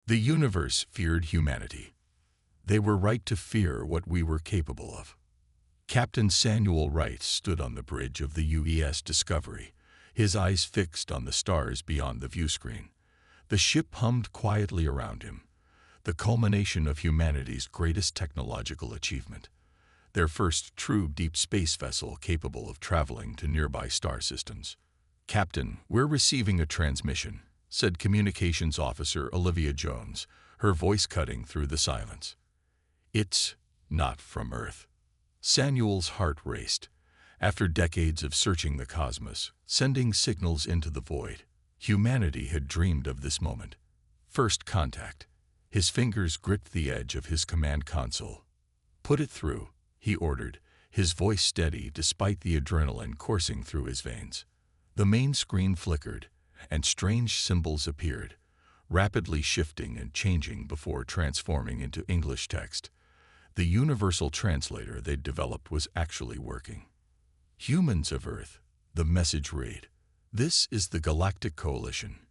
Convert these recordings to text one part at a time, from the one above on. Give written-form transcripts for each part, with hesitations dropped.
The universe feared humanity. They were right to fear what we were capable of. Captain Samuel Wright stood on the bridge of the UES Discovery, his eyes fixed on the stars beyond the viewscreen. The ship hummed quietly around him, the culmination of humanity's greatest technological achievement, their first true deep space vessel capable of traveling to nearby star systems. "Captain, we're receiving a transmission," said Communications Officer Olivia Jones, her voice cutting through the silence. "It's not from Earth." Samuel's heart raced. After decades of searching the cosmos, sending signals into the void, humanity had dreamed of this moment. First contact. His fingers gripped the edge of his command console. "Put it through," he ordered, his voice steady despite the adrenaline coursing through his veins. The main screen flickered, and strange symbols appeared, rapidly shifting and changing before transforming into English text. The universal translator they'd developed was actually working. "Humans of Earth," the message read. "This is the Galactic Coalition.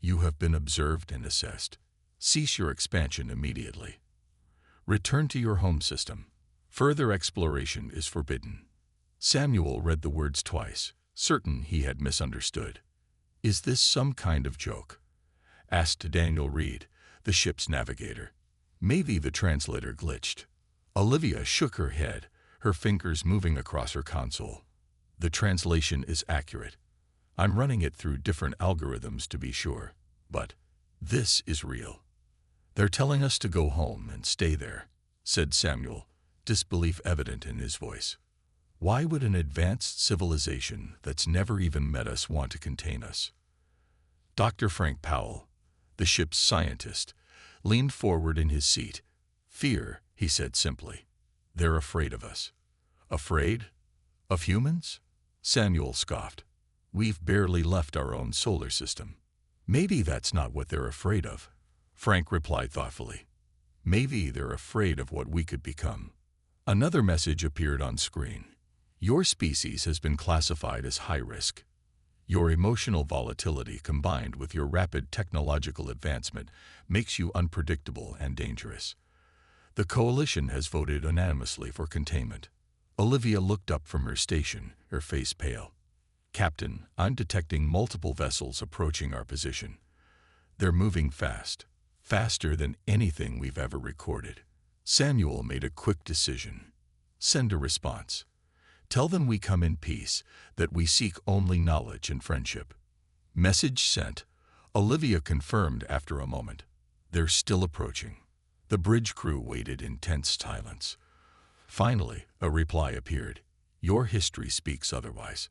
You have been observed and assessed. Cease your expansion immediately. Return to your home system. Further exploration is forbidden." Samuel read the words twice, certain he had misunderstood. "Is this some kind of joke?" asked Daniel Reed, the ship's navigator. Maybe the translator glitched. Olivia shook her head, her fingers moving across her console. "The translation is accurate. I'm running it through different algorithms to be sure, but this is real. They're telling us to go home and stay there," said Samuel, disbelief evident in his voice. "Why would an advanced civilization that's never even met us want to contain us?" Dr. Frank Powell, the ship's scientist, leaned forward in his seat. "Fear," he said simply. "They're afraid of us." "Afraid? Of humans?" Samuel scoffed. "We've barely left our own solar system." "Maybe that's not what they're afraid of," Frank replied thoughtfully. "Maybe they're afraid of what we could become." Another message appeared on screen. "Your species has been classified as high risk. Your emotional volatility combined with your rapid technological advancement makes you unpredictable and dangerous. The Coalition has voted unanimously for containment." Olivia looked up from her station, her face pale. "Captain, I'm detecting multiple vessels approaching our position. They're moving fast, faster than anything we've ever recorded." Samuel made a quick decision. "Send a response. Tell them we come in peace, that we seek only knowledge and friendship." Message sent. Olivia confirmed after a moment. "They're still approaching." The bridge crew waited in tense silence. Finally, a reply appeared. "Your history speaks otherwise.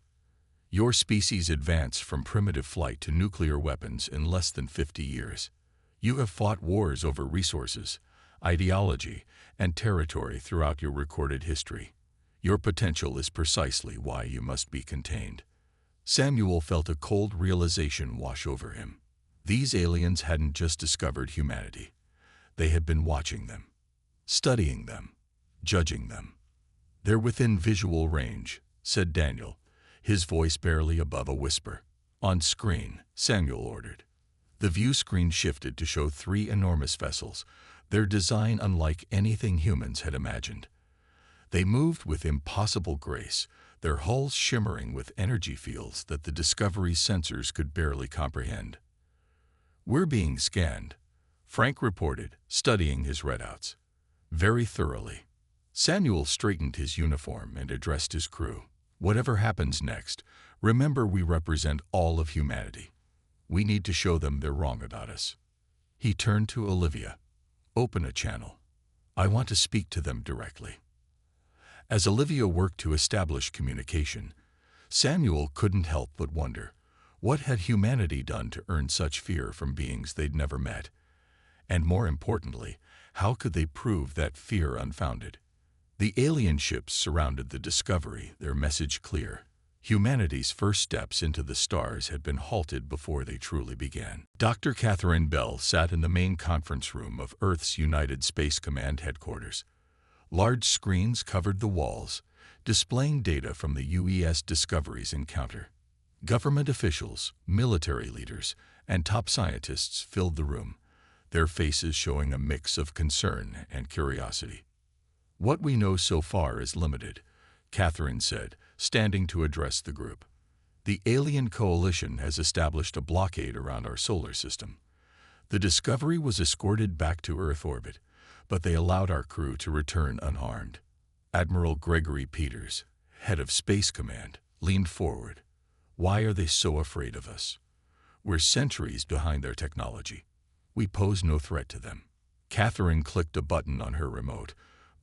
Your species advanced from primitive flight to nuclear weapons in less than 50 years. You have fought wars over resources, ideology, and territory throughout your recorded history. Your potential is precisely why you must be contained." Samuel felt a cold realization wash over him. These aliens hadn't just discovered humanity. They had been watching them, studying them, judging them. "They're within visual range," said Daniel, his voice barely above a whisper. "On screen," Samuel ordered. The view screen shifted to show 3 enormous vessels, their design unlike anything humans had imagined. They moved with impossible grace, their hulls shimmering with energy fields that the Discovery's sensors could barely comprehend. "We're being scanned," Frank reported, studying his readouts. "Very thoroughly." Samuel straightened his uniform and addressed his crew. "Whatever happens next, remember we represent all of humanity. We need to show them they're wrong about us." He turned to Olivia. "Open a channel. I want to speak to them directly." As Olivia worked to establish communication, Samuel couldn't help but wonder, what had humanity done to earn such fear from beings they'd never met? And more importantly, how could they prove that fear unfounded? The alien ships surrounded the Discovery, their message clear. Humanity's first steps into the stars had been halted before they truly began. Dr. Catherine Bell sat in the main conference room of Earth's United Space Command headquarters. Large screens covered the walls, displaying data from the UES Discovery's encounter. Government officials, military leaders, and top scientists filled the room, their faces showing a mix of concern and curiosity. "What we know so far is limited," Catherine said, standing to address the group. "The alien coalition has established a blockade around our solar system. The Discovery was escorted back to Earth orbit, but they allowed our crew to return unharmed." Admiral Gregory Peters, head of Space Command, leaned forward. "Why are they so afraid of us? We're centuries behind their technology. We pose no threat to them." Catherine clicked a button on her remote,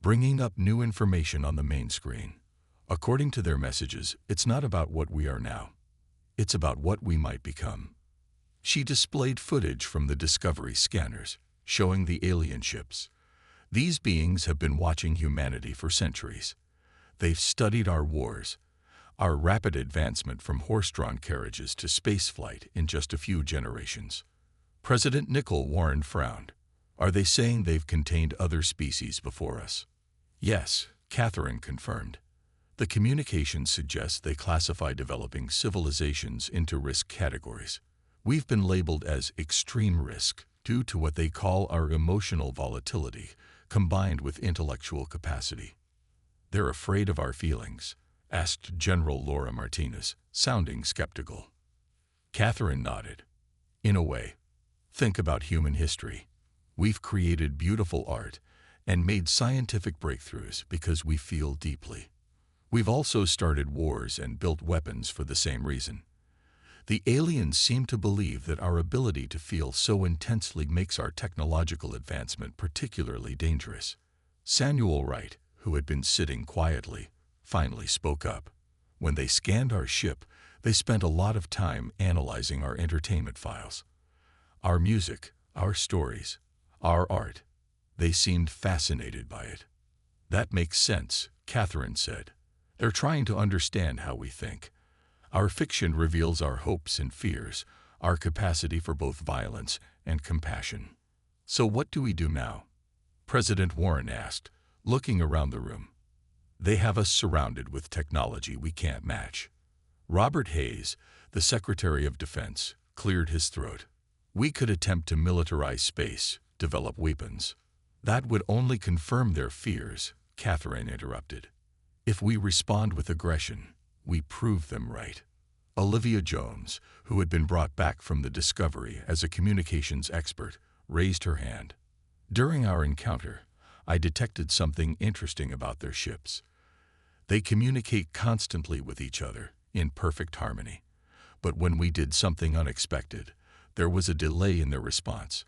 bringing up new information on the main screen. "According to their messages, it's not about what we are now. It's about what we might become." She displayed footage from the Discovery scanners, showing the alien ships. "These beings have been watching humanity for centuries. They've studied our wars, our rapid advancement from horse-drawn carriages to spaceflight in just a few generations." President Nicol Warren frowned. "Are they saying they've contained other species before us?" "Yes," Catherine confirmed. "The communications suggest they classify developing civilizations into risk categories. We've been labeled as extreme risk due to what they call our emotional volatility combined with intellectual capacity." "They're afraid of our feelings?" asked General Laura Martinez, sounding skeptical. Catherine nodded. "In a way. Think about human history. We've created beautiful art and made scientific breakthroughs because we feel deeply. We've also started wars and built weapons for the same reason. The aliens seem to believe that our ability to feel so intensely makes our technological advancement particularly dangerous." Samuel Wright, who had been sitting quietly, finally spoke up. "When they scanned our ship, they spent a lot of time analyzing our entertainment files. Our music, our stories, our art. They seemed fascinated by it." "That makes sense," Catherine said. "They're trying to understand how we think. Our fiction reveals our hopes and fears, our capacity for both violence and compassion." "So what do we do now?" President Warren asked, looking around the room. "They have us surrounded with technology we can't match." Robert Hayes, the Secretary of Defense, cleared his throat. "We could attempt to militarize space, develop weapons." "That would only confirm their fears," Catherine interrupted. "If we respond with aggression, we prove them right." Olivia Jones, who had been brought back from the Discovery as a communications expert, raised her hand. "During our encounter, I detected something interesting about their ships. They communicate constantly with each other, in perfect harmony. But when we did something unexpected, there was a delay in their response,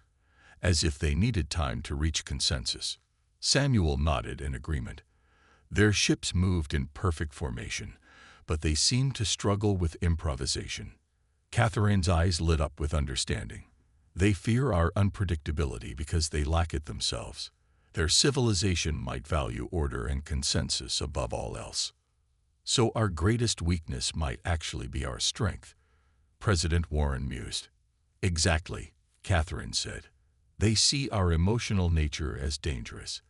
as if they needed time to reach consensus." Samuel nodded in agreement. "Their ships moved in perfect formation, but they seemed to struggle with improvisation." Catherine's eyes lit up with understanding. "They fear our unpredictability because they lack it themselves. Their civilization might value order and consensus above all else. So our greatest weakness might actually be our strength," President Warren mused. "Exactly," Catherine said. "They see our emotional nature as dangerous.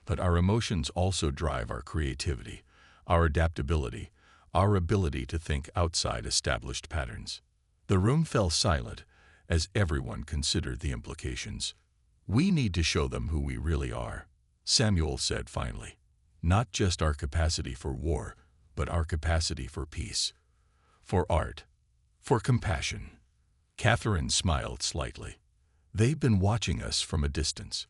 But our emotions also drive our creativity, our adaptability, our ability to think outside established patterns." The room fell silent as everyone considered the implications. "We need to show them who we really are," Samuel said finally. "Not just our capacity for war, but our capacity for peace, for art, for compassion." Catherine smiled slightly. "They've been watching us from a distance.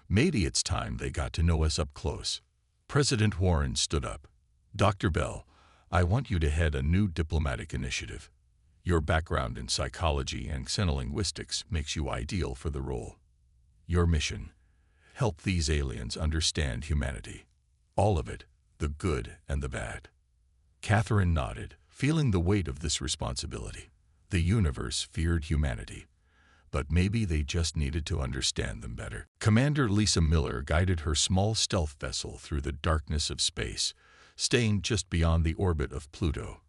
Maybe it's time they got to know us up close." President Warren stood up. "Dr. Bell, I want you to head a new diplomatic initiative. Your background in psychology and xenolinguistics makes you ideal for the role. Your mission: help these aliens understand humanity. All of it, the good and the bad." Catherine nodded, feeling the weight of this responsibility. The universe feared humanity, but maybe they just needed to understand them better. Commander Lisa Miller guided her small stealth vessel through the darkness of space, staying just beyond the orbit of Pluto.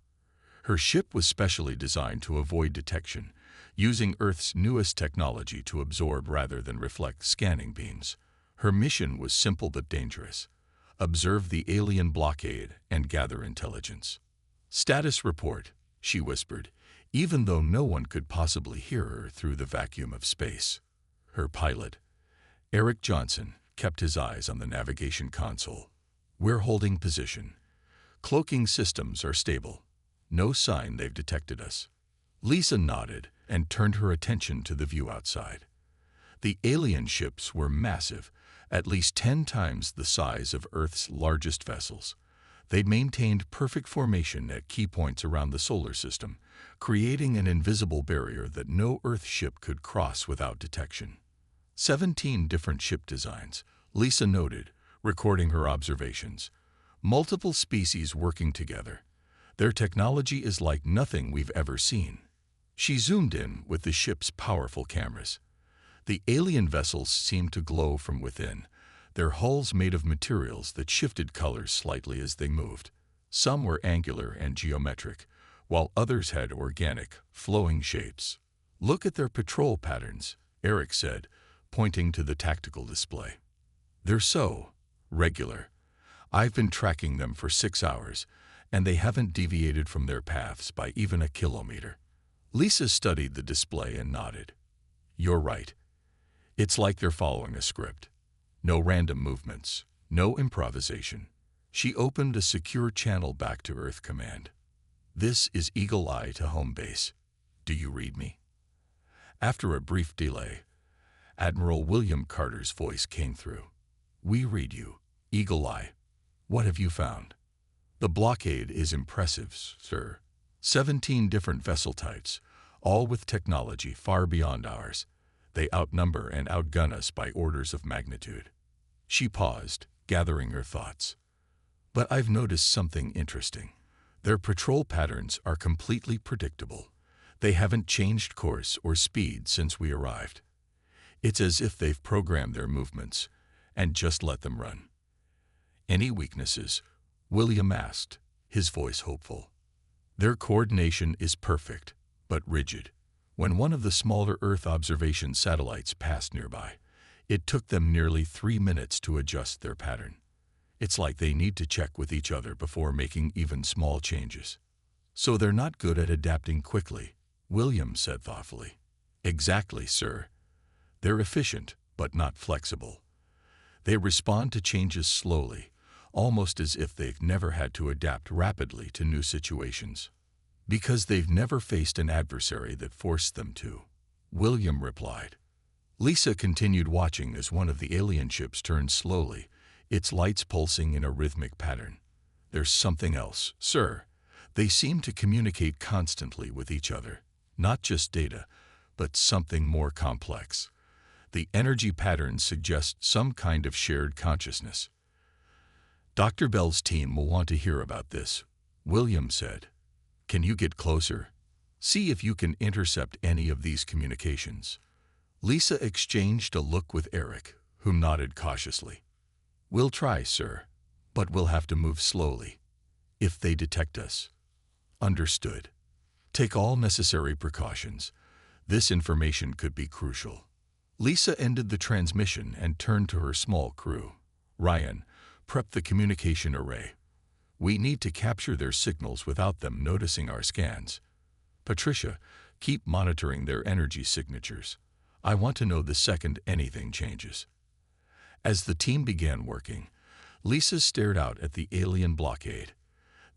Her ship was specially designed to avoid detection, using Earth's newest technology to absorb rather than reflect scanning beams. Her mission was simple but dangerous: observe the alien blockade and gather intelligence. "Status report," she whispered, even though no one could possibly hear her through the vacuum of space. Her pilot, Eric Johnson, kept his eyes on the navigation console. "We're holding position. Cloaking systems are stable. No sign they've detected us." Lisa nodded and turned her attention to the view outside. The alien ships were massive, at least 10 times the size of Earth's largest vessels. They maintained perfect formation at key points around the solar system, creating an invisible barrier that no Earth ship could cross without detection. 17 different ship designs, Lisa noted, recording her observations. Multiple species working together. Their technology is like nothing we've ever seen. She zoomed in with the ship's powerful cameras. The alien vessels seemed to glow from within, their hulls made of materials that shifted colors slightly as they moved. Some were angular and geometric, while others had organic, flowing shapes. "Look at their patrol patterns," Eric said, pointing to the tactical display. "They're so regular. I've been tracking them for 6 hours, and they haven't deviated from their paths by even a kilometer." Lisa studied the display and nodded. "You're right. It's like they're following a script. No random movements, no improvisation." She opened a secure channel back to Earth Command. "This is Eagle Eye to home base. Do you read me?" After a brief delay, Admiral William Carter's voice came through. "We read you, Eagle Eye. What have you found?" "The blockade is impressive, sir. 17 different vessel types, all with technology far beyond ours. They outnumber and outgun us by orders of magnitude." She paused, gathering her thoughts. "But I've noticed something interesting. Their patrol patterns are completely predictable. They haven't changed course or speed since we arrived. It's as if they've programmed their movements and just let them run." "Any weaknesses?" William asked, his voice hopeful. "Their coordination is perfect, but rigid. When one of the smaller Earth observation satellites passed nearby, it took them nearly 3 minutes to adjust their pattern. It's like they need to check with each other before making even small changes." "So they're not good at adapting quickly," William said thoughtfully. "Exactly, sir. They're efficient, but not flexible. They respond to changes slowly, almost as if they've never had to adapt rapidly to new situations. Because they've never faced an adversary that forced them to," William replied. Lisa continued watching as one of the alien ships turned slowly, its lights pulsing in a rhythmic pattern. "There's something else, sir. They seem to communicate constantly with each other. Not just data, but something more complex. The energy patterns suggest some kind of shared consciousness." "Dr. Bell's team will want to hear about this," William said. "Can you get closer? See if you can intercept any of these communications." Lisa exchanged a look with Eric, who nodded cautiously. "We'll try, sir, but we'll have to move slowly. If they detect us." "Understood. Take all necessary precautions. This information could be crucial." Lisa ended the transmission and turned to her small crew. "Ryan, prep the communication array. We need to capture their signals without them noticing our scans. Patricia, keep monitoring their energy signatures. I want to know the second anything changes." As the team began working, Lisa stared out at the alien blockade.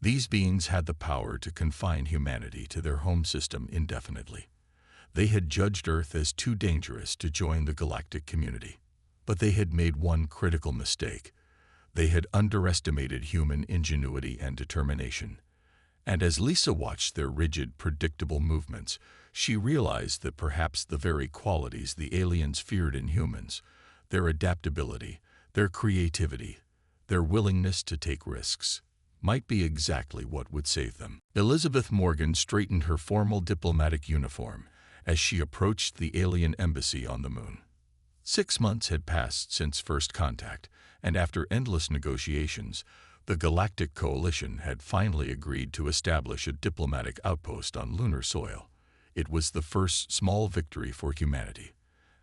These beings had the power to confine humanity to their home system indefinitely. They had judged Earth as too dangerous to join the galactic community. But they had made one critical mistake. They had underestimated human ingenuity and determination. And as Lisa watched their rigid, predictable movements, she realized that perhaps the very qualities the aliens feared in humans, their adaptability, their creativity, their willingness to take risks, might be exactly what would save them. Elizabeth Morgan straightened her formal diplomatic uniform as she approached the alien embassy on the moon. 6 months had passed since first contact, and after endless negotiations, the Galactic Coalition had finally agreed to establish a diplomatic outpost on lunar soil. It was the first small victory for humanity,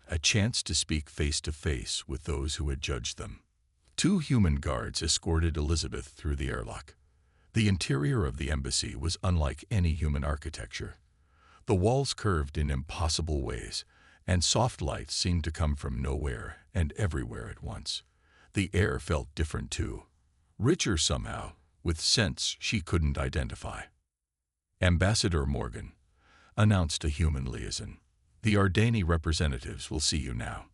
a chance to speak face-to-face with those who had judged them. 2 human guards escorted Elizabeth through the airlock. The interior of the embassy was unlike any human architecture. The walls curved in impossible ways, and soft lights seemed to come from nowhere and everywhere at once. The air felt different too, richer somehow, with scents she couldn't identify. "Ambassador Morgan," announced a human liaison. "The Ardani representatives will see you now."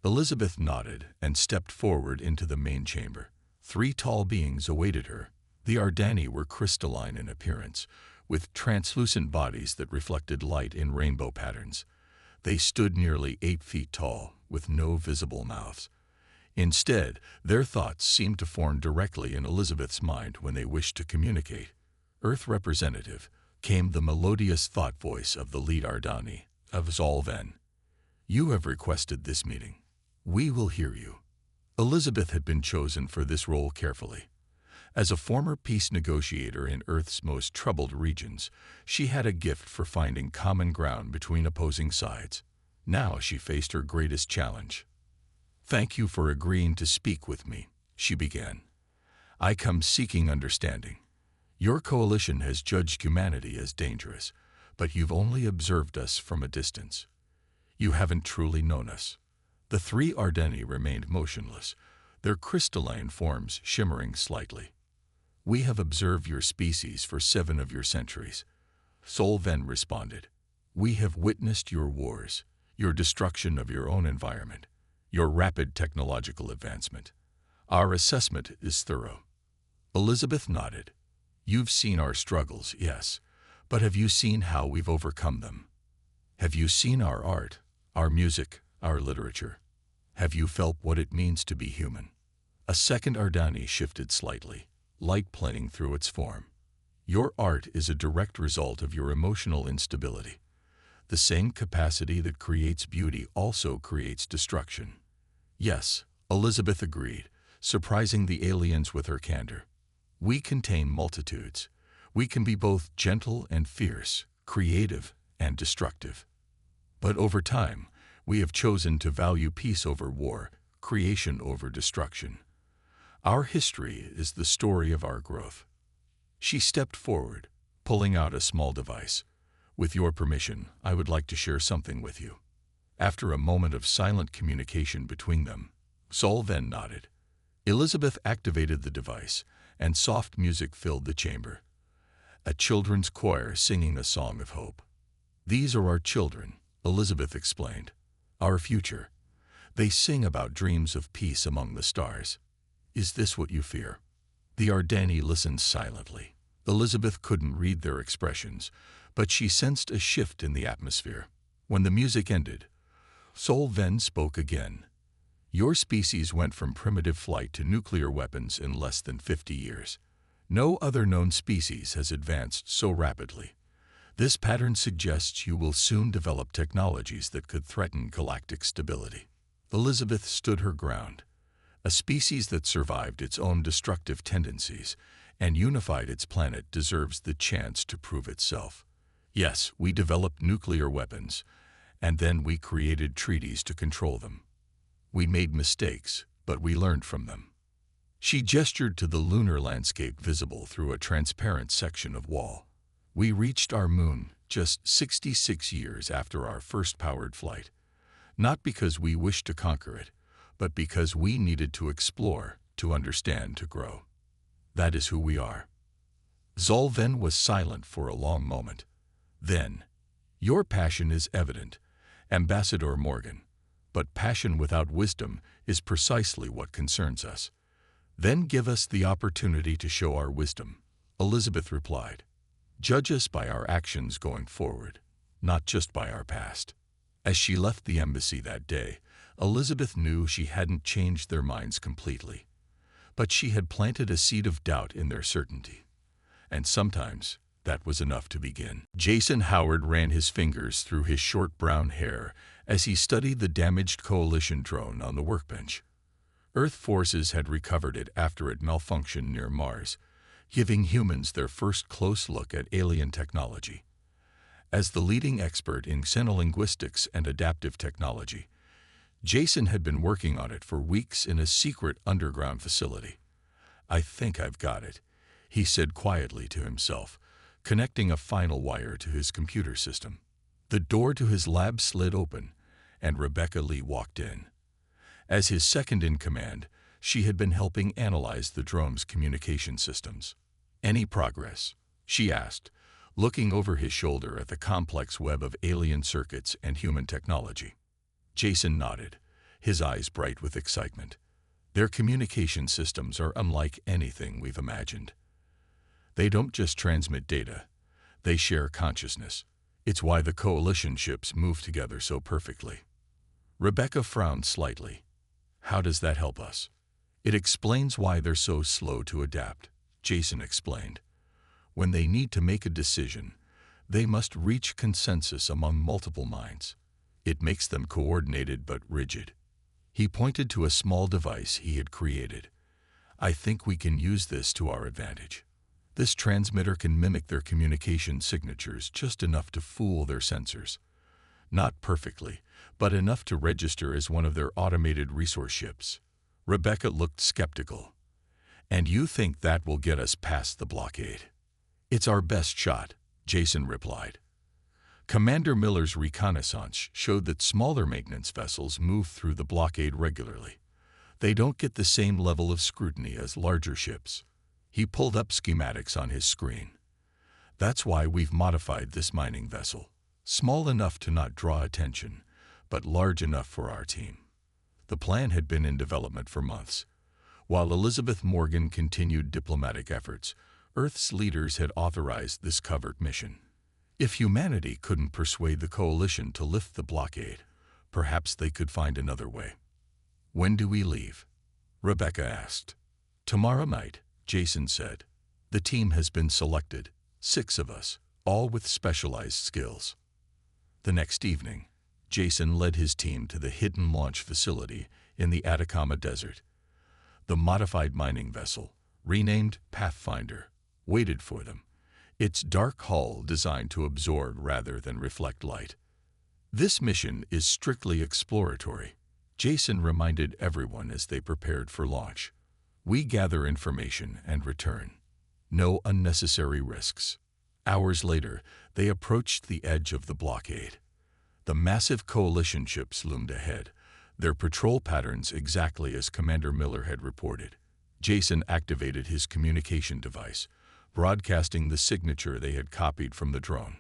Elizabeth nodded and stepped forward into the main chamber. 3 tall beings awaited her. The Ardani were crystalline in appearance, with translucent bodies that reflected light in rainbow patterns. They stood nearly 8 feet tall, with no visible mouths. Instead, their thoughts seemed to form directly in Elizabeth's mind when they wished to communicate. "Earth representative," came the melodious thought voice of the lead Ardani, of Zolven. "You have requested this meeting. We will hear you." Elizabeth had been chosen for this role carefully. As a former peace negotiator in Earth's most troubled regions, she had a gift for finding common ground between opposing sides. Now she faced her greatest challenge. "Thank you for agreeing to speak with me," she began. "I come seeking understanding. Your coalition has judged humanity as dangerous, but you've only observed us from a distance. You haven't truly known us." The 3 Ardeni remained motionless, their crystalline forms shimmering slightly. "We have observed your species for 7 of your centuries," Solven responded. "We have witnessed your wars, your destruction of your own environment, your rapid technological advancement. Our assessment is thorough." Elizabeth nodded. "You've seen our struggles, yes, but have you seen how we've overcome them? Have you seen our art, our music, our literature? Have you felt what it means to be human?" A second Ardani shifted slightly, light playing through its form. "Your art is a direct result of your emotional instability. The same capacity that creates beauty also creates destruction." "Yes," Elizabeth agreed, surprising the aliens with her candor. "We contain multitudes. We can be both gentle and fierce, creative and destructive. But over time, we have chosen to value peace over war, creation over destruction. Our history is the story of our growth." She stepped forward, pulling out a small device. "With your permission, I would like to share something with you." After a moment of silent communication between them, Solven nodded. Elizabeth activated the device, and soft music filled the chamber. A children's choir singing a song of hope. "These are our children," Elizabeth explained. "Our future. They sing about dreams of peace among the stars. Is this what you fear?" The Ardani listened silently. Elizabeth couldn't read their expressions, but she sensed a shift in the atmosphere. When the music ended, Solven spoke again. "Your species went from primitive flight to nuclear weapons in less than 50 years. No other known species has advanced so rapidly. This pattern suggests you will soon develop technologies that could threaten galactic stability." Elizabeth stood her ground. A species that survived its own destructive tendencies and unified its planet deserves the chance to prove itself. "Yes, we developed nuclear weapons, and then we created treaties to control them. We made mistakes, but we learned from them." She gestured to the lunar landscape visible through a transparent section of wall. "We reached our moon just 66 years after our first powered flight, not because we wished to conquer it, but because we needed to explore, to understand, to grow. That is who we are." Zolven was silent for a long moment. Then, "Your passion is evident, Ambassador Morgan, but passion without wisdom is precisely what concerns us." "Then give us the opportunity to show our wisdom," Elizabeth replied. "Judge us by our actions going forward, not just by our past." As she left the embassy that day, Elizabeth knew she hadn't changed their minds completely, but she had planted a seed of doubt in their certainty. And sometimes that was enough to begin. Jason Howard ran his fingers through his short brown hair as he studied the damaged coalition drone on the workbench. Earth forces had recovered it after it malfunctioned near Mars, giving humans their first close look at alien technology. As the leading expert in xenolinguistics and adaptive technology, Jason had been working on it for weeks in a secret underground facility. "I think I've got it," he said quietly to himself, connecting a final wire to his computer system. The door to his lab slid open, and Rebecca Lee walked in. As his second-in-command, she had been helping analyze the drone's communication systems. "Any progress?" she asked, looking over his shoulder at the complex web of alien circuits and human technology. Jason nodded, his eyes bright with excitement. "Their communication systems are unlike anything we've imagined. They don't just transmit data, they share consciousness. It's why the coalition ships move together so perfectly." Rebecca frowned slightly. "How does that help us?" "It explains why they're so slow to adapt," Jason explained. "When they need to make a decision, they must reach consensus among multiple minds. It makes them coordinated but rigid." He pointed to a small device he had created. "I think we can use this to our advantage. This transmitter can mimic their communication signatures just enough to fool their sensors. Not perfectly, but enough to register as one of their automated resource ships." Rebecca looked skeptical. "And you think that will get us past the blockade?" "It's our best shot," Jason replied. Commander Miller's reconnaissance showed that smaller maintenance vessels move through the blockade regularly. They don't get the same level of scrutiny as larger ships. He pulled up schematics on his screen. "That's why we've modified this mining vessel. Small enough to not draw attention, but large enough for our team." The plan had been in development for months. While Elizabeth Morgan continued diplomatic efforts, Earth's leaders had authorized this covert mission. If humanity couldn't persuade the coalition to lift the blockade, perhaps they could find another way. "When do we leave?" Rebecca asked. "Tomorrow night," Jason said. "The team has been selected, 6 of us, all with specialized skills." The next evening, Jason led his team to the hidden launch facility in the Atacama Desert. The modified mining vessel, renamed Pathfinder, waited for them, its dark hull designed to absorb rather than reflect light. "This mission is strictly exploratory," Jason reminded everyone as they prepared for launch. "We gather information and return. No unnecessary risks." Hours later, they approached the edge of the blockade. The massive coalition ships loomed ahead, their patrol patterns exactly as Commander Miller had reported. Jason activated his communication device, broadcasting the signature they had copied from the drone.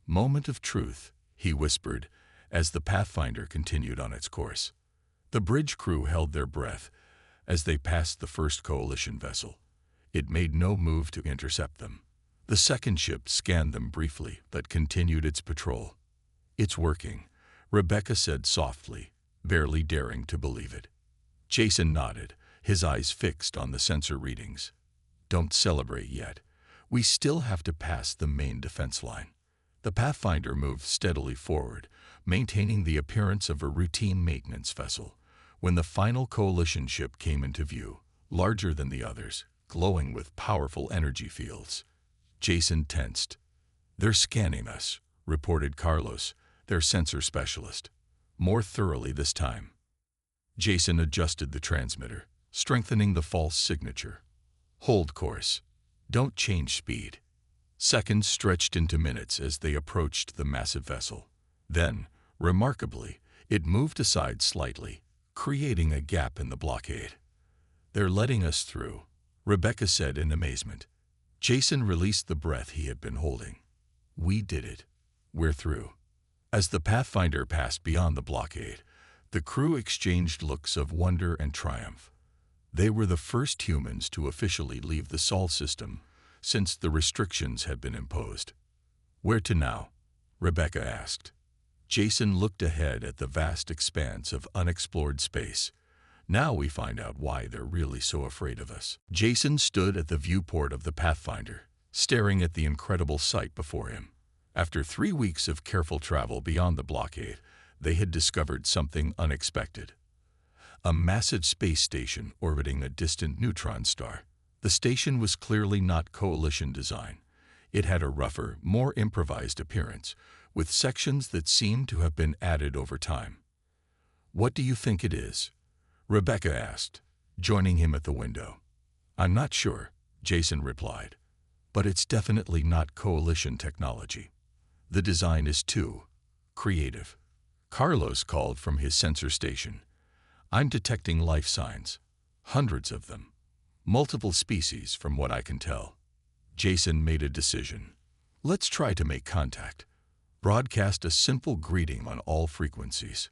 "Moment of truth," he whispered, as the Pathfinder continued on its course. The bridge crew held their breath as they passed the first coalition vessel. It made no move to intercept them. The second ship scanned them briefly, but continued its patrol. "It's working," Rebecca said softly, barely daring to believe it. Jason nodded, his eyes fixed on the sensor readings. "Don't celebrate yet. We still have to pass the main defense line." The Pathfinder moved steadily forward, maintaining the appearance of a routine maintenance vessel. When the final coalition ship came into view, larger than the others, glowing with powerful energy fields, Jason tensed. "They're scanning us," reported Carlos, their sensor specialist. "More thoroughly this time." Jason adjusted the transmitter, strengthening the false signature. "Hold course. Don't change speed." Seconds stretched into minutes as they approached the massive vessel. Then, remarkably, it moved aside slightly, creating a gap in the blockade. "They're letting us through," Rebecca said in amazement. Jason released the breath he had been holding. "We did it. We're through." As the Pathfinder passed beyond the blockade, the crew exchanged looks of wonder and triumph. They were the first humans to officially leave the Sol system since the restrictions had been imposed. "Where to now?" Rebecca asked. Jason looked ahead at the vast expanse of unexplored space. "Now we find out why they're really so afraid of us." Jason stood at the viewport of the Pathfinder, staring at the incredible sight before him. After 3 weeks of careful travel beyond the blockade, they had discovered something unexpected. A massive space station orbiting a distant neutron star. The station was clearly not Coalition design. It had a rougher, more improvised appearance, with sections that seemed to have been added over time. "What do you think it is?" Rebecca asked, joining him at the window. "I'm not sure," Jason replied, "but it's definitely not Coalition technology. The design is too creative." Carlos called from his sensor station. I'm detecting life signs. Hundreds of them. Multiple species, from what I can tell. Jason made a decision. Let's try to make contact. Broadcast a simple greeting on all frequencies.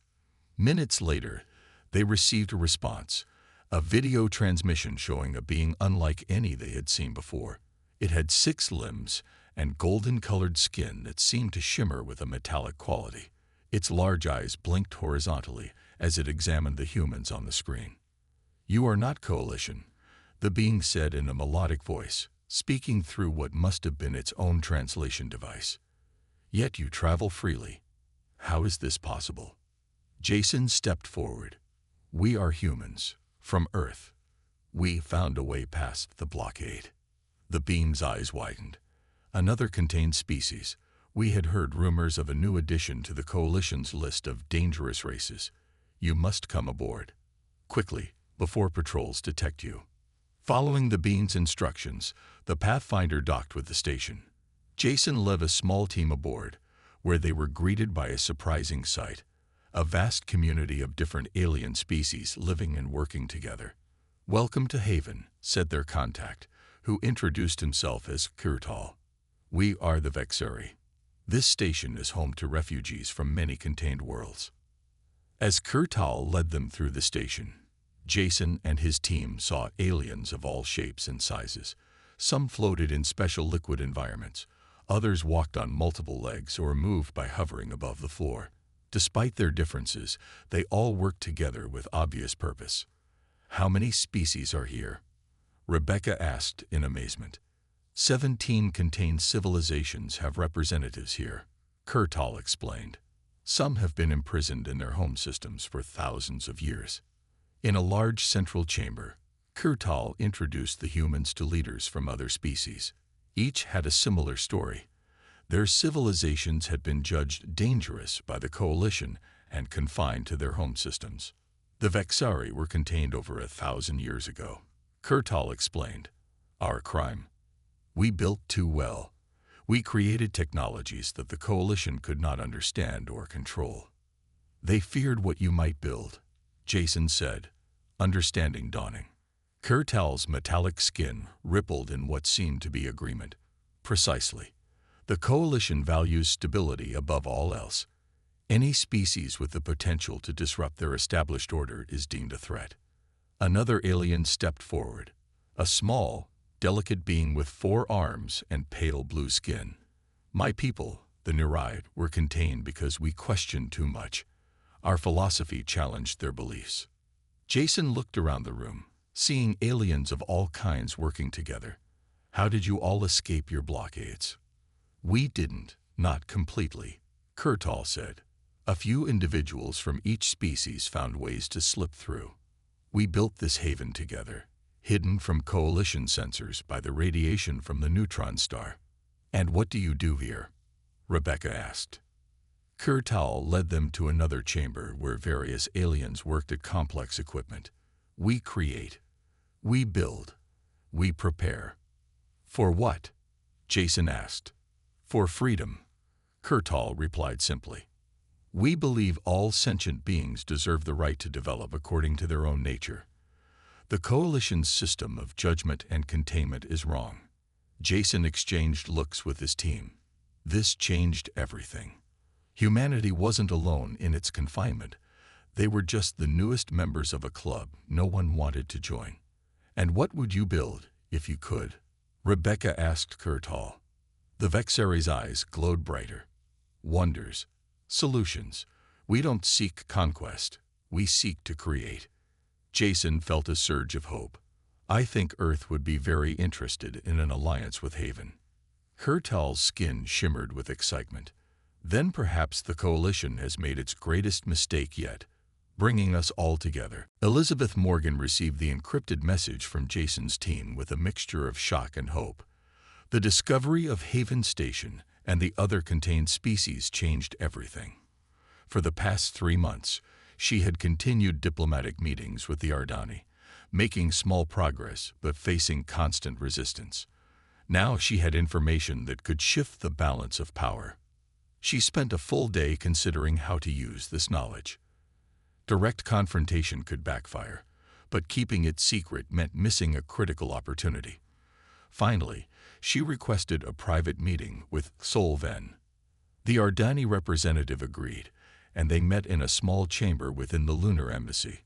Minutes later, they received a response, a video transmission showing a being unlike any they had seen before. It had 6 limbs and golden-colored skin that seemed to shimmer with a metallic quality. Its large eyes blinked horizontally as it examined the humans on the screen. "You are not Coalition," the being said in a melodic voice, speaking through what must have been its own translation device. "Yet you travel freely. How is this possible?" Jason stepped forward. "We are humans, from Earth. We found a way past the blockade." The being's eyes widened. "Another contained species. We had heard rumors of a new addition to the Coalition's list of dangerous races. You must come aboard. Quickly, before patrols detect you." Following the being's instructions, the Pathfinder docked with the station. Jason led a small team aboard, where they were greeted by a surprising sight. A vast community of different alien species living and working together. "Welcome to Haven," said their contact, who introduced himself as Kurtal. "We are the Vexari. This station is home to refugees from many contained worlds." As Kurtal led them through the station, Jason and his team saw aliens of all shapes and sizes. Some floated in special liquid environments. Others walked on multiple legs or moved by hovering above the floor. Despite their differences, they all worked together with obvious purpose. "How many species are here?" Rebecca asked in amazement. 17 contained civilizations have representatives here," Kurtal explained. "Some have been imprisoned in their home systems for thousands of years." In a large central chamber, Kurtal introduced the humans to leaders from other species. Each had a similar story. Their civilizations had been judged dangerous by the Coalition and confined to their home systems. The Vexari were contained over 1,000 years ago. Kurtal explained. "Our crime? We built too well. We created technologies that the Coalition could not understand or control." "They feared what you might build," Jason said, understanding dawning. Kurtal's metallic skin rippled in what seemed to be agreement. "Precisely. The Coalition values stability above all else. Any species with the potential to disrupt their established order is deemed a threat." Another alien stepped forward, a small, delicate being with 4 arms and pale blue skin. "My people, the Nereid, were contained because we questioned too much. Our philosophy challenged their beliefs." Jason looked around the room, seeing aliens of all kinds working together. "How did you all escape your blockades?" "We didn't, not completely," Kurtal said. "A few individuals from each species found ways to slip through. We built this haven together, hidden from Coalition sensors by the radiation from the neutron star." "And what do you do here?" Rebecca asked. Kurtal led them to another chamber where various aliens worked at complex equipment. "We create. We build. We prepare." "For what?" Jason asked. "For freedom," Kurtal replied simply. "We believe all sentient beings deserve the right to develop according to their own nature. The Coalition's system of judgment and containment is wrong." Jason exchanged looks with his team. This changed everything. Humanity wasn't alone in its confinement. They were just the newest members of a club no one wanted to join. "And what would you build, if you could?" Rebecca asked Kurtal. The Vexari's eyes glowed brighter. "Wonders. Solutions. We don't seek conquest. We seek to create." Jason felt a surge of hope. "I think Earth would be very interested in an alliance with Haven." Kurtal's skin shimmered with excitement. "Then perhaps the Coalition has made its greatest mistake yet, bringing us all together." Elizabeth Morgan received the encrypted message from Jason's team with a mixture of shock and hope. The discovery of Haven Station and the other contained species changed everything. For the past 3 months, she had continued diplomatic meetings with the Ardani, making small progress but facing constant resistance. Now she had information that could shift the balance of power. She spent a full day considering how to use this knowledge. Direct confrontation could backfire, but keeping it secret meant missing a critical opportunity. Finally, she requested a private meeting with Sol Ven. The Ardani representative agreed, and they met in a small chamber within the lunar embassy.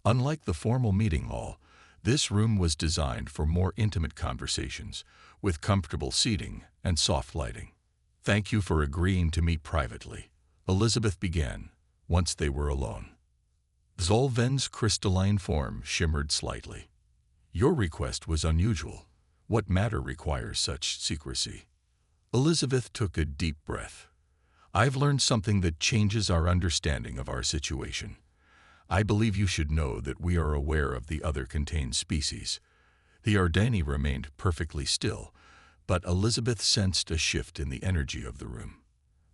Unlike the formal meeting hall, this room was designed for more intimate conversations, with comfortable seating and soft lighting. "Thank you for agreeing to meet privately," Elizabeth began, once they were alone. Zolven's crystalline form shimmered slightly. "Your request was unusual. What matter requires such secrecy?" Elizabeth took a deep breath. "I've learned something that changes our understanding of our situation. I believe you should know that we are aware of the other contained species." The Ardani remained perfectly still, but Elizabeth sensed a shift in the energy of the room.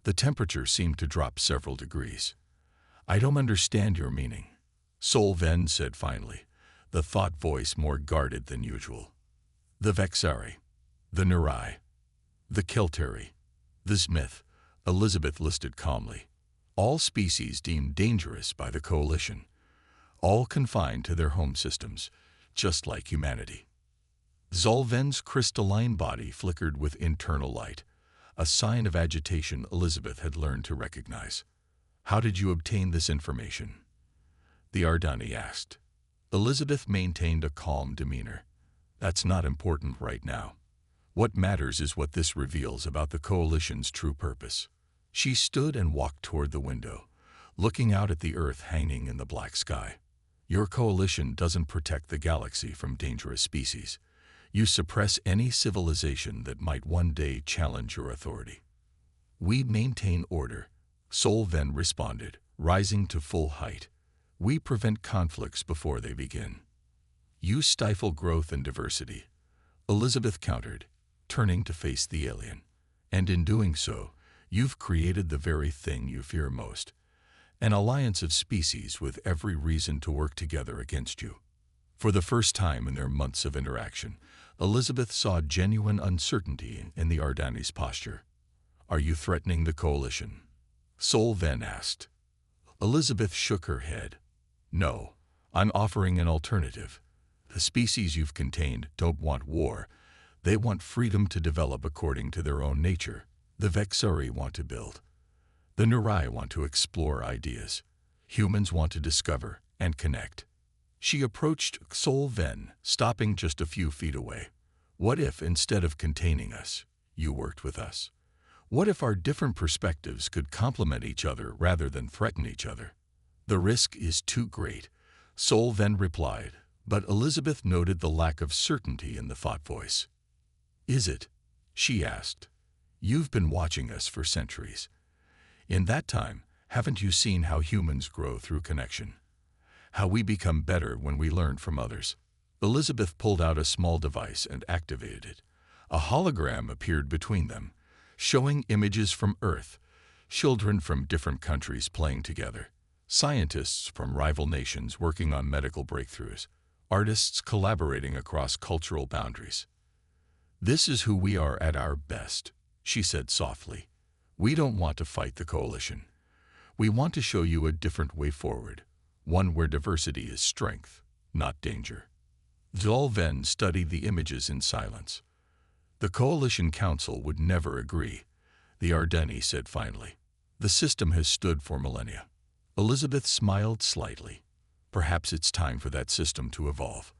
The temperature seemed to drop several degrees. "I don't understand your meaning," Sol Ven said finally, the thought voice more guarded than usual. "The Vexari, the Nurai, the Kelteri, the Smith," Elizabeth listed calmly. "All species deemed dangerous by the Coalition. All confined to their home systems, just like humanity." Zolven's crystalline body flickered with internal light, a sign of agitation Elizabeth had learned to recognize. "How did you obtain this information?" the Ardani asked. Elizabeth maintained a calm demeanor. "That's not important right now. What matters is what this reveals about the Coalition's true purpose." She stood and walked toward the window, looking out at the Earth hanging in the black sky. "Your Coalition doesn't protect the galaxy from dangerous species. You suppress any civilization that might one day challenge your authority." "We maintain order," Sol Ven responded, rising to full height. "We prevent conflicts before they begin." "You stifle growth and diversity," Elizabeth countered, turning to face the alien. "And in doing so, you've created the very thing you fear most, an alliance of species with every reason to work together against you." For the first time in their months of interaction, Elizabeth saw genuine uncertainty in the Ardani's posture. "Are you threatening the Coalition?" Sol Ven asked. Elizabeth shook her head. "No, I'm offering an alternative. The species you've contained don't want war. They want freedom to develop according to their own nature. The Vexari want to build. The Nurai want to explore ideas. Humans want to discover and connect." She approached Sol Ven, stopping just a few feet away. "What if, instead of containing us, you worked with us? What if our different perspectives could complement each other rather than threaten each other?" "The risk is too great," Sol Ven replied, but Elizabeth noted the lack of certainty in the thought voice. "Is it?" she asked. "You've been watching us for centuries. In that time, haven't you seen how humans grow through connection? How we become better when we learn from others?" Elizabeth pulled out a small device and activated it. A hologram appeared between them, showing images from Earth, children from different countries playing together, scientists from rival nations working on medical breakthroughs, artists collaborating across cultural boundaries. "This is who we are at our best," she said softly. "We don't want to fight the Coalition. We want to show you a different way forward, one where diversity is strength, not danger." Sol Ven studied the images in silence. "The Coalition Council would never agree," the Ardani said finally. "The system has stood for millennia." Elizabeth smiled slightly. "Perhaps it's time for that system to evolve.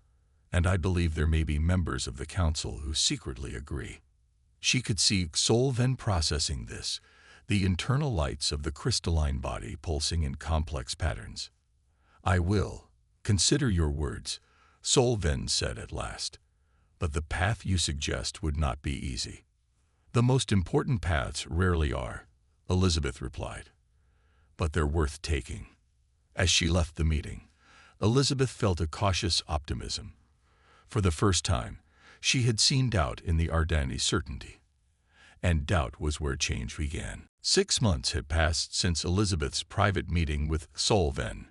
And I believe there may be members of the Council who secretly agree." She could see Sol Ven processing this, the internal lights of the crystalline body pulsing in complex patterns. "I will consider your words," Sol Ven said at last. "But the path you suggest would not be easy." "The most important paths rarely are," Elizabeth replied. "But they're worth taking." As she left the meeting, Elizabeth felt a cautious optimism. For the first time, she had seen doubt in the Ardani's certainty. And doubt was where change began. 6 months had passed since Elizabeth's private meeting with Sol Ven.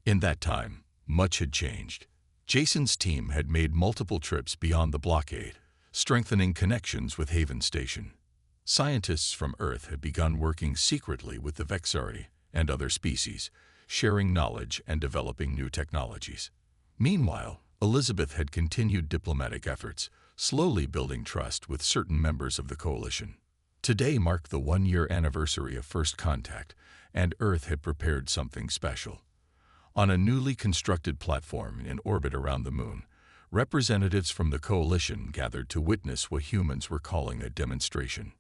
In that time, much had changed. Jason's team had made multiple trips beyond the blockade, strengthening connections with Haven Station. Scientists from Earth had begun working secretly with the Vexari and other species, sharing knowledge and developing new technologies. Meanwhile, Elizabeth had continued diplomatic efforts, slowly building trust with certain members of the coalition. Today marked the one-year anniversary of first contact, and Earth had prepared something special. On a newly constructed platform in orbit around the moon, representatives from the coalition gathered to witness what humans were calling a demonstration.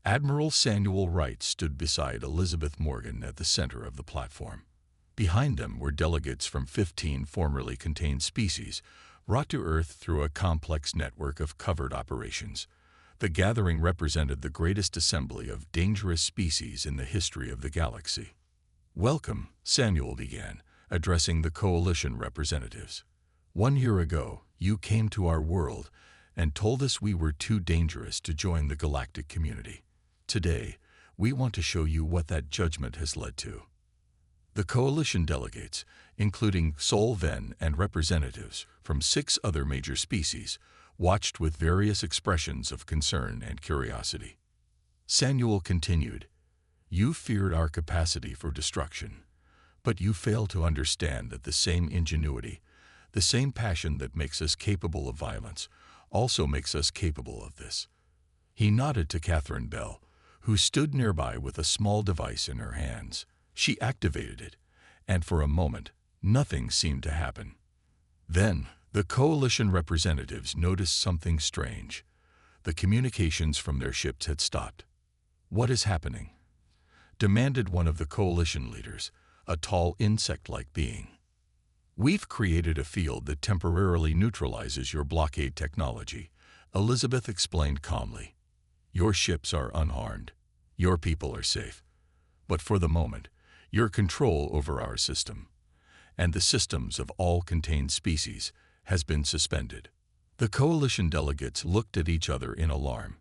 Admiral Samuel Wright stood beside Elizabeth Morgan at the center of the platform. Behind them were delegates from 15 formerly contained species, brought to Earth through a complex network of covert operations. The gathering represented the greatest assembly of dangerous species in the history of the galaxy. "Welcome," Samuel began, addressing the coalition representatives. "1 year ago, you came to our world and told us we were too dangerous to join the galactic community. Today, we want to show you what that judgment has led to." The coalition delegates, including Sol Ven and representatives from 6 other major species, watched with various expressions of concern and curiosity. Samuel continued, "You feared our capacity for destruction, but you fail to understand that the same ingenuity, the same passion that makes us capable of violence, also makes us capable of this." He nodded to Catherine Bell, who stood nearby with a small device in her hands. She activated it, and for a moment, nothing seemed to happen. Then, the coalition representatives noticed something strange. The communications from their ships had stopped. "What is happening?" demanded one of the coalition leaders, a tall insect-like being. "We've created a field that temporarily neutralizes your blockade technology," Elizabeth explained calmly. "Your ships are unharmed. Your people are safe. But for the moment, your control over our system, and the systems of all contained species, has been suspended." The coalition delegates looked at each other in alarm.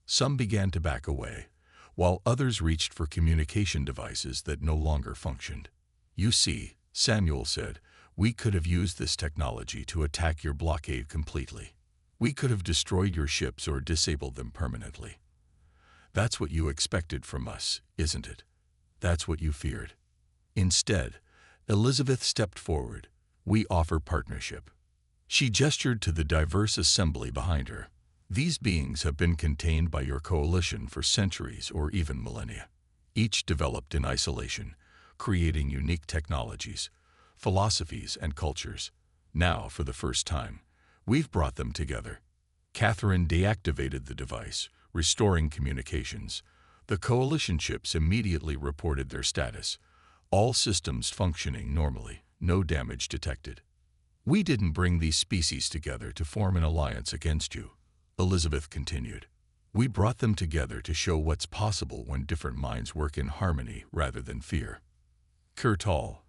Some began to back away, while others reached for communication devices that no longer functioned. "You see," Samuel said, "we could have used this technology to attack your blockade completely. We could have destroyed your ships or disabled them permanently. That's what you expected from us, isn't it? That's what you feared." Instead, Elizabeth stepped forward. "We offer partnership." She gestured to the diverse assembly behind her. "These beings have been contained by your coalition for centuries or even millennia, each developed in isolation, creating unique technologies, philosophies, and cultures. Now, for the first time, we've brought them together." Catherine deactivated the device, restoring communications. The coalition ships immediately reported their status. All systems functioning normally, no damage detected. "We didn't bring these species together to form an alliance against you," Elizabeth continued. "We brought them together to show what's possible when different minds work in harmony rather than fear." Kurtal,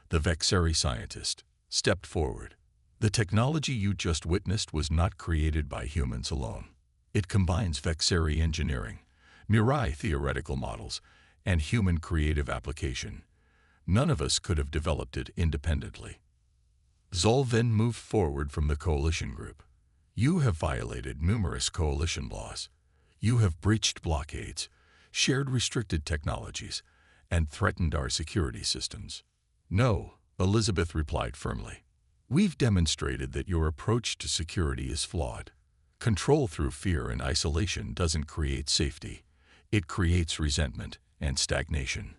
the Vexari scientist, stepped forward. "The technology you just witnessed was not created by humans alone. It combines Vexari engineering, Mirai theoretical models, and human creative application. None of us could have developed it independently." Zolven moved forward from the coalition group. "You have violated numerous coalition laws. You have breached blockades, shared restricted technologies, and threatened our security systems." "No," Elizabeth replied firmly. "We've demonstrated that your approach to security is flawed. Control through fear and isolation doesn't create safety. It creates resentment and stagnation."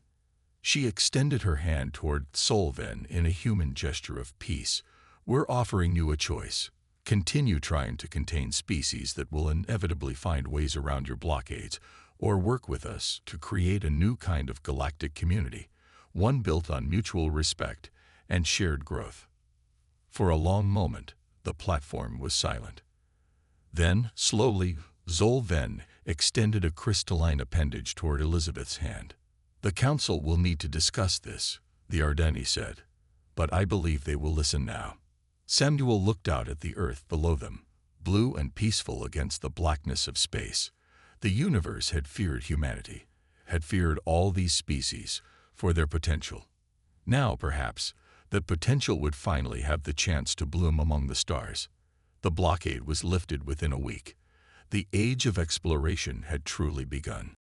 She extended her hand toward Solven in a human gesture of peace. "We're offering you a choice. Continue trying to contain species that will inevitably find ways around your blockades, or work with us to create a new kind of galactic community, one built on mutual respect and shared growth." For a long moment, the platform was silent. Then, slowly, Zolven extended a crystalline appendage toward Elizabeth's hand. "The Council will need to discuss this," the Ardeni said, "but I believe they will listen now." Samuel looked out at the Earth below them, blue and peaceful against the blackness of space. The universe had feared humanity, had feared all these species for their potential. Now, perhaps, that potential would finally have the chance to bloom among the stars. The blockade was lifted within a week. The age of exploration had truly begun.